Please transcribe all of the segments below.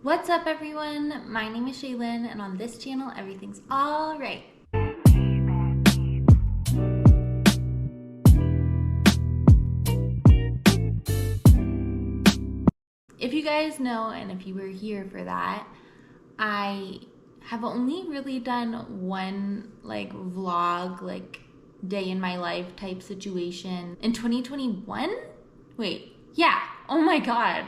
What's up everyone? My name is Shaelyn and on this channel everything's alright. If you guys know and if you were here for that, I have only really done one vlog, day in my life type situation in 2021. Wait, yeah, oh my god.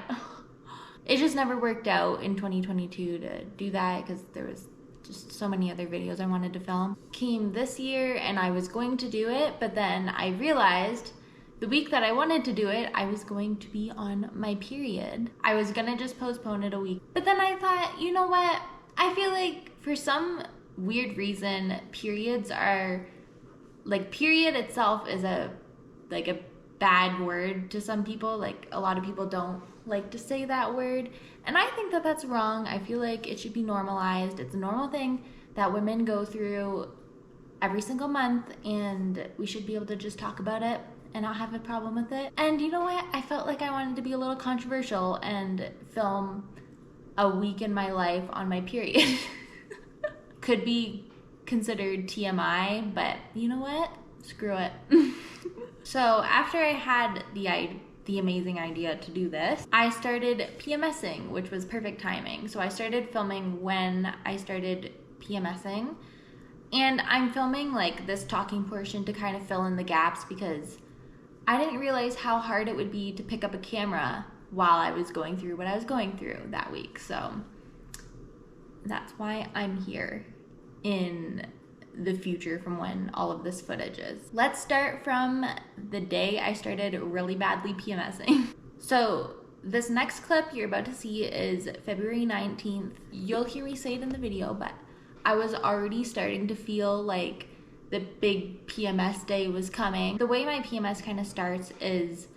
It just never worked out in 2022 to do that because there was just so many other videos I wanted to film. Came this year and I was going to do it, but then I realized the week that I wanted to do it, I was going to be on my period. I was gonna just postpone it a week. But then I thought, you know what? I feel like for some weird reason, periods are, period itself is a bad word to some people. Like, a lot of people don't like to say that word. And I think that that's wrong. I feel like it should be normalized. It's a normal thing that women go through every single month, and we should be able to just talk about it and not have a problem with it. And you know what? I felt like I wanted to be a little controversial and film a week in my life on my period. Could be considered TMI, but you know what? Screw it. So after I had the amazing idea to do this, I started PMSing, which was perfect timing. So I started filming when I started PMSing, and I'm filming this talking portion to kind of fill in the gaps because I didn't realize how hard it would be to pick up a camera while I was going through what I was going through that week. So that's why I'm here in the future from when all of this footage is. Let's start from the day I started really badly PMSing. So this next clip you're about to see is February 19th. You'll hear me say it in the video, but I was already starting to feel like the big PMS day was coming. The way my PMS kind of starts is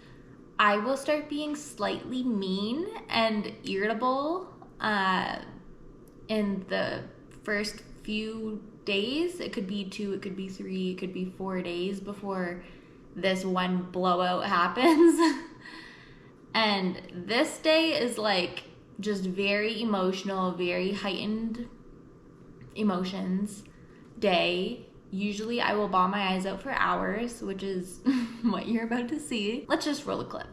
I will start being slightly mean and irritable in the first few days. It could be 2, it could be 3, it could be 4 days before this one blowout happens. And this day is just very emotional, very heightened emotions day. Usually I will bawl my eyes out for hours, which is what you're about to see. Let's just roll a clip.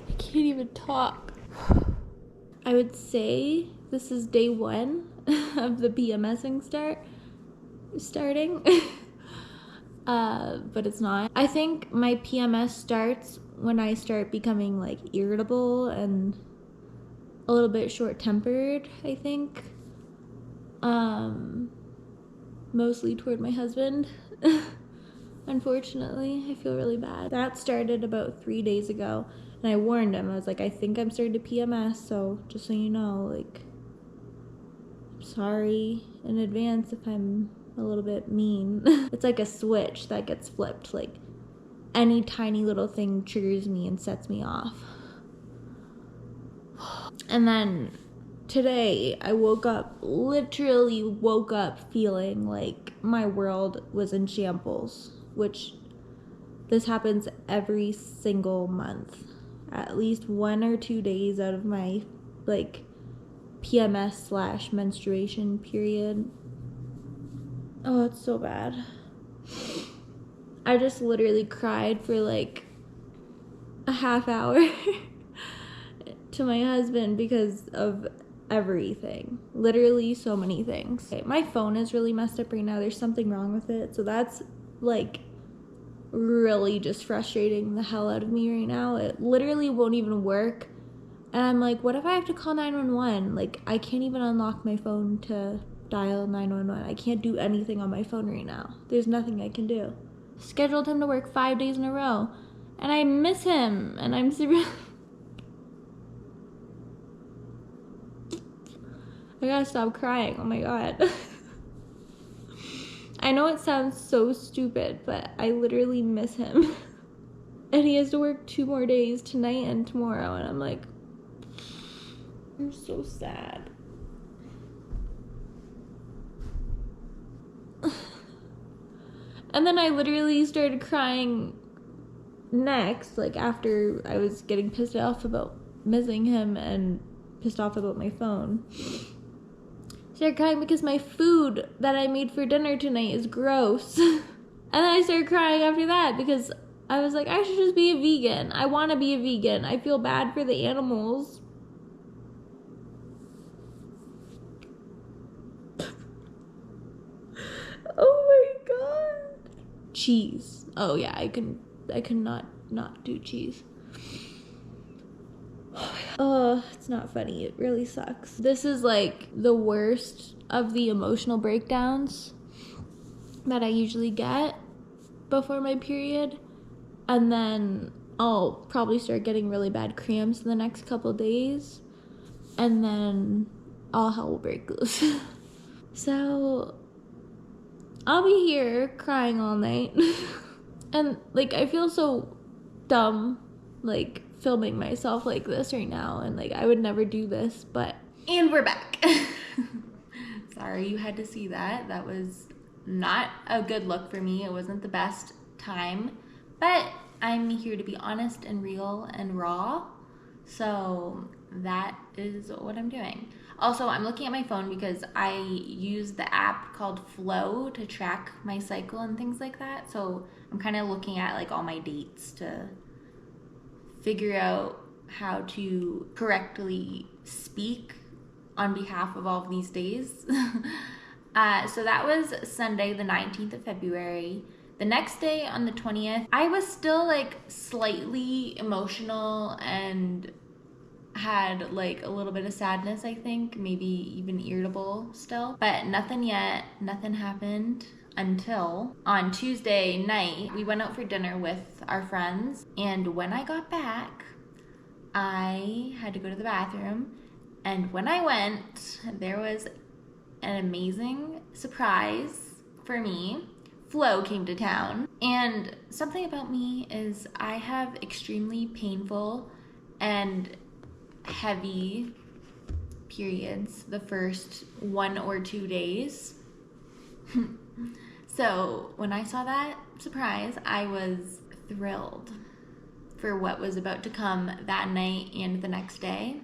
I can't even talk. I would say this is day 1 of the PMSing starting. But it's not. I think my PMS starts when I start becoming irritable and a little bit short-tempered, I think. Mostly toward my husband. Unfortunately, I feel really bad. That started about 3 days ago, and I warned him. I was like, I think I'm starting to PMS, so just so you know, I'm sorry in advance if I'm a little bit mean. It's like a switch that gets flipped. Any tiny little thing triggers me and sets me off. And then today I literally woke up feeling like my world was in shambles, which this happens every single month. At least 1 or 2 days out of my PMS/menstruation period. Oh, it's so bad. I just literally cried for a half hour to my husband because of everything. Literally so many things. Okay, my phone is really messed up right now. There's something wrong with it. So that's really just frustrating the hell out of me right now. It literally won't even work. And I'm like, what if I have to call 911? I can't even unlock my phone to dial 911. I can't do anything on my phone right now. There's nothing I can do. Scheduled him to work 5 days in a row, and I miss him, and I'm super I gotta stop crying. Oh my god. I know it sounds so stupid, but I literally miss him. And he has to work 2 more days, tonight and tomorrow, and I'm so sad. And then I literally started crying next, like after I was getting pissed off about missing him and pissed off about my phone. I started crying because my food that I made for dinner tonight is gross. And then I started crying after that because I was like, I should just be a vegan. I want to be a vegan. I feel bad for the animals. Oh my god. Cheese. Oh yeah, I could not do cheese. Oh, it's not funny. It really sucks. This is like the worst of the emotional breakdowns that I usually get before my period. And then I'll probably start getting really bad cramps in the next couple days. And then all hell will break loose. So I'll be here crying all night. And like I feel so dumb like filming myself like this right now, and like I would never do this, but and we're back. Sorry you had to see that. That was not a good look for me. It wasn't the best time, but I'm here to be honest and real and raw, so that is what I'm doing. Also, I'm looking at my phone because I use the app called Flo to track my cycle and things like that. So I'm kind of looking at like all my dates to figure out how to correctly speak on behalf of all of these days. So that was Sunday, the 19th of February. The next day on the 20th, I was still like slightly emotional and had like a little bit of sadness, I think, maybe even irritable still, but nothing yet. Nothing happened until on Tuesday night we went out for dinner with our friends, and when I got back I had to go to the bathroom, and when I went there was an amazing surprise for me. Flo came to town, and something about me is I have extremely painful and heavy periods the first 1 or 2 days. So when I saw that surprise, I was thrilled for what was about to come that night and the next day.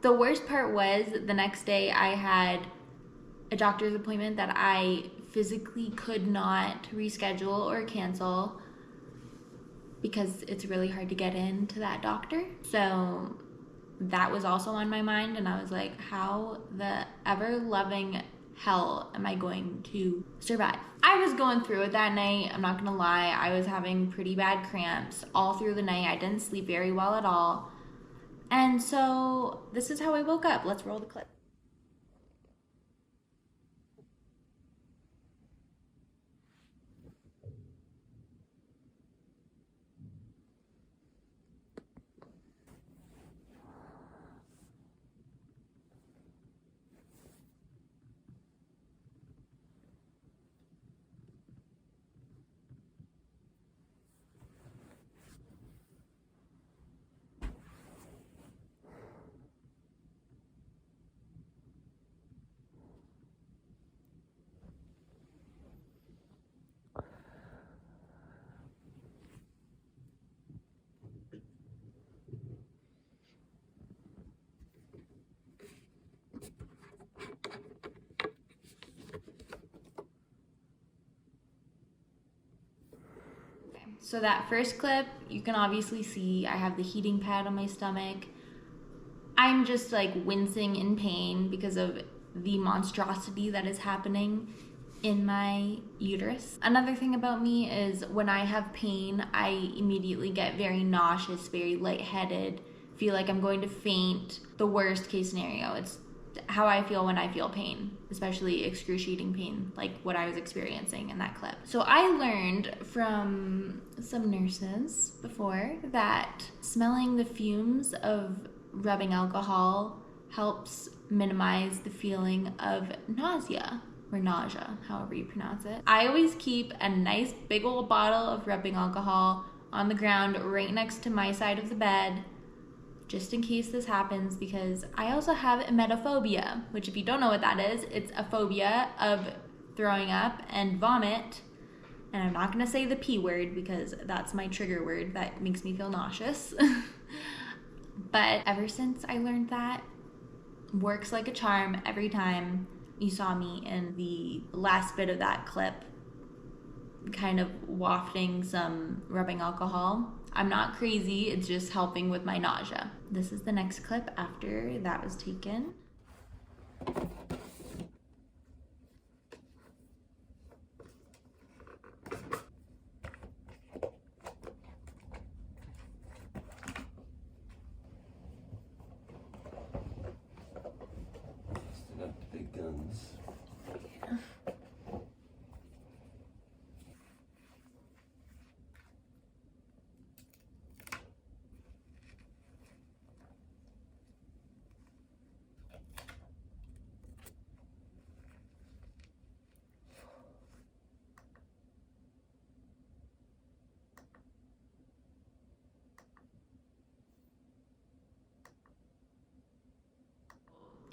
The worst part was the next day I had a doctor's appointment that I physically could not reschedule or cancel because it's really hard to get into that doctor. So that was also on my mind, and I was like, how the ever-loving hell am I going to survive? I was going through it that night. I'm not gonna lie. I was having pretty bad cramps all through the night. I didn't sleep very well at all. And so this is how I woke up. Let's roll the clip. So that first clip, you can obviously see I have the heating pad on my stomach. I'm just like wincing in pain because of the monstrosity that is happening in my uterus. Another thing about me is when I have pain, I immediately get very nauseous, very lightheaded, feel like I'm going to faint. The worst case scenario. It's how I feel when I feel pain, especially excruciating pain, like what I was experiencing in that clip. So I learned from some nurses before that smelling the fumes of rubbing alcohol helps minimize the feeling of nausea, or nausea, however you pronounce it. I always keep a nice big old bottle of rubbing alcohol on the ground right next to my side of the bed, just in case this happens, because I also have emetophobia, which if you don't know what that is, it's a phobia of throwing up and vomit. And I'm not gonna say the P word because that's my trigger word that makes me feel nauseous. But ever since I learned that, works like a charm every time. You saw me in the last bit of that clip kind of wafting some rubbing alcohol. I'm not crazy, it's just helping with my nausea. This is the next clip after that was taken.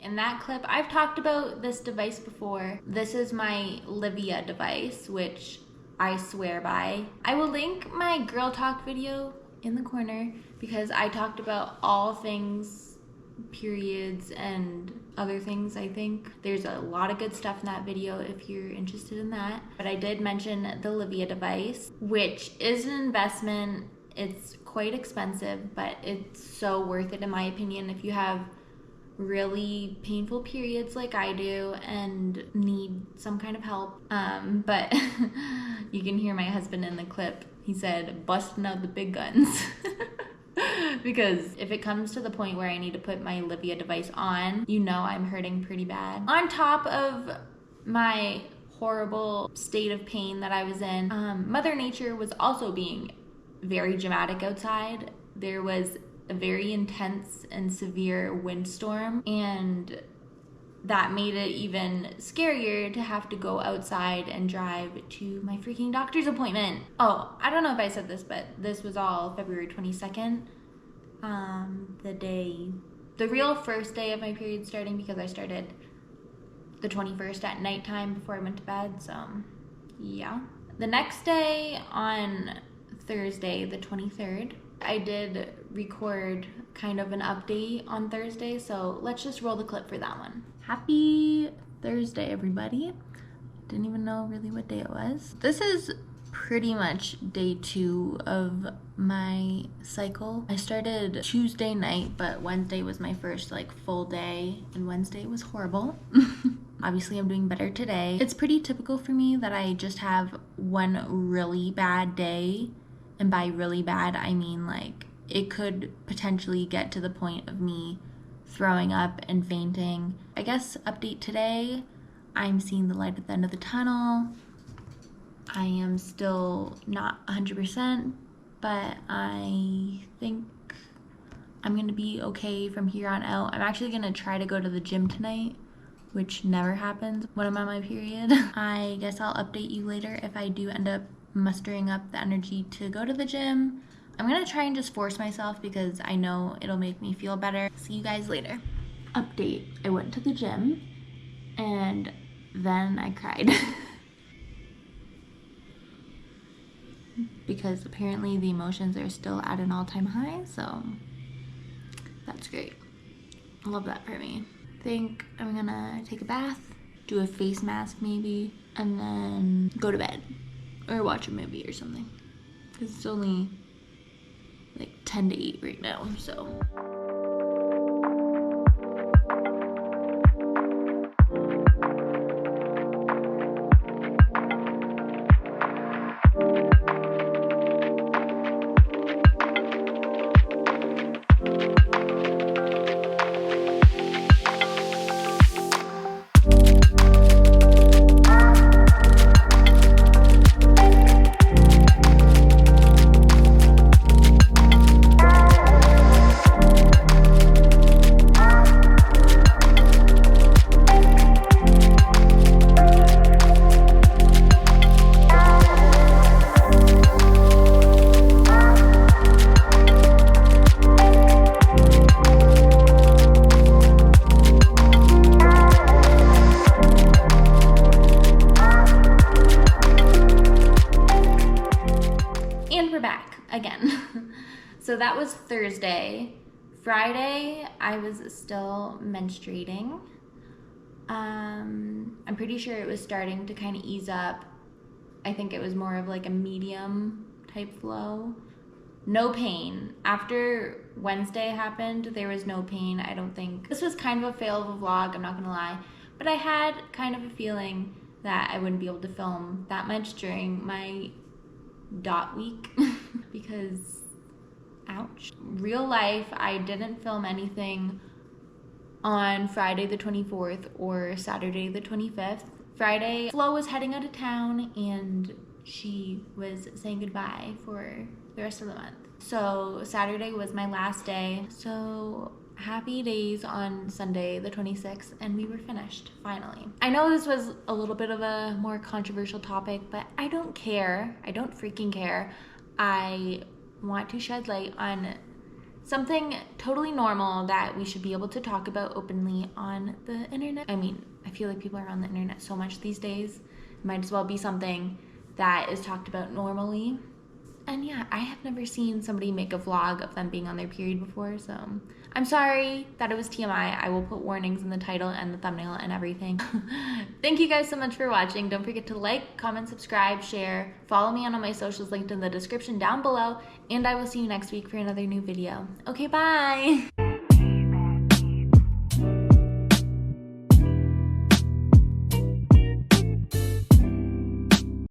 In that clip, I've talked about this device before. This is my Livia device, which I swear by. I will link my girl talk video in the corner because I talked about all things periods and other things. I think there's a lot of good stuff in that video if you're interested in that. But I did mention the Livia device, which is an investment. It's quite expensive, but it's so worth it in my opinion if you have really painful periods like I do and need some kind of help. But you can hear my husband in the clip. He said, busting out the big guns. Because if it comes to the point where I need to put my Livia device on, you know I'm hurting pretty bad. On top of my horrible state of pain that I was in, Mother Nature was also being very dramatic outside. There was a very intense and severe windstorm, and that made it even scarier to have to go outside and drive to my freaking doctor's appointment. Oh, I don't know if I said this, but this was all February 22nd. The real first day of my period starting, because I started the 21st at nighttime before I went to bed, so yeah. The next day, on Thursday, the 23rd, I did record kind of an update on Thursday, so let's just roll the clip for that one. Happy Thursday, everybody. Didn't even know really what day it was. This is pretty much day 2 of my cycle. I started Tuesday night, but Wednesday was my first like full day, and Wednesday was horrible. Obviously, I'm doing better today. It's pretty typical for me that I just have one really bad day. And by really bad, I mean like it could potentially get to the point of me throwing up and fainting. I guess update today, I'm seeing the light at the end of the tunnel. I am still not 100%, but I think I'm gonna be okay from here on out. I'm actually gonna try to go to the gym tonight, which never happens when I'm on my period. I guess I'll update you later if I do end up mustering up the energy to go to the gym. I'm gonna try and just force myself because I know it'll make me feel better. See you guys later. Update, I went to the gym and then I cried. Because apparently the emotions are still at an all-time high, so that's great. I love that for me. I think I'm gonna take a bath, do a face mask maybe, and then go to bed. Or watch a movie or something. Because it's only like 10 to 8 right now, so. So that was Thursday. Friday, I was still menstruating. I'm pretty sure it was starting to kind of ease up. I think it was more of like a medium type flow. No pain. After Wednesday happened, there was no pain, I don't think. This was kind of a fail of a vlog, I'm not gonna lie. But I had kind of a feeling that I wouldn't be able to film that much during my dot week because, ouch. Real life, I didn't film anything on Friday the 24th or Saturday the 25th. Friday, Flo was heading out of town and she was saying goodbye for the rest of the month. So Saturday was my last day. So happy days on Sunday the 26th, and we were finished, finally. I know this was a little bit of a more controversial topic, but I don't care. I don't freaking care. I want to shed light on something totally normal that we should be able to talk about openly on the internet. I mean, I feel like people are on the internet so much these days. It might as well be something that is talked about normally. And yeah, I have never seen somebody make a vlog of them being on their period before, so I'm sorry that it was TMI. I will put warnings in the title and the thumbnail and everything. Thank you guys so much for watching. Don't forget to like, comment, subscribe, share, follow me on all my socials linked in the description down below, and I will see you next week for another new video. Okay, bye!